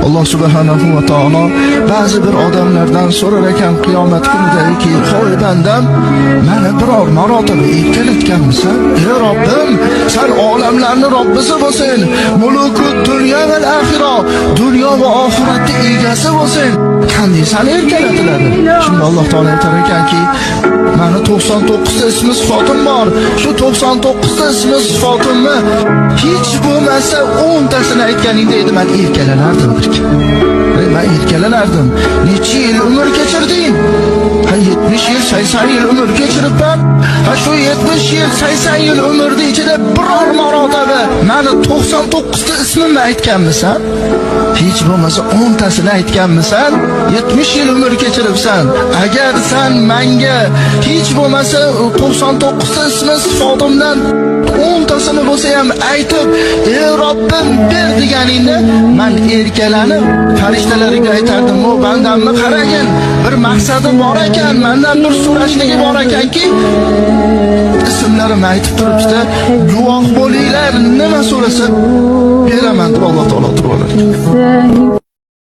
Alloh subhanahu va taolo ba'zi bir odamlardan so'rar ekan qiyomat kunidagi, "Hoy bandam, meni biror marotaba erkalatganmisan? Ey Robbim, sen olamlarning Robbisi bo'lsin. Mulukut dunyo va axiro, dunyo va oxiratning egasi bo'lsin. Qanday seni erkalatiladi?" Shunda Alloh taolo aytar ekanki, "Meni 99 ta ismi sifatim bor. Shu 99 ta ismi sifatimni hech bo'lmasa 10 tasini aytganingda edi, men erkalanardim." Ben erkalanardim. Necha yil umr kechirding? 70 yil, 80 yil umr kechiribman. Shu 70 yil, 80 yil umrning ichida biror marotaba meni 99 ta ismimni aytganmisan? Hech bo'lmasa 10 tasini aytganmisan? 70 yil umr kechiribsan. Agar sen menga hech bo'lmasa 99 ta ismi sifatimdan 10 tasini bo'lsa ham aytib, "Ey Robbim, ber" deganingda, men erkalanib farishtalarga aytardim, "O bandamni qaragin, bir maqsadi bor ekan, mendan bir so'rashligi bor ekanki, ismlarimni aytib turibdi, guvoh bo'linglar, nima so'rasa beraman" deb Alloh taolo turib olar.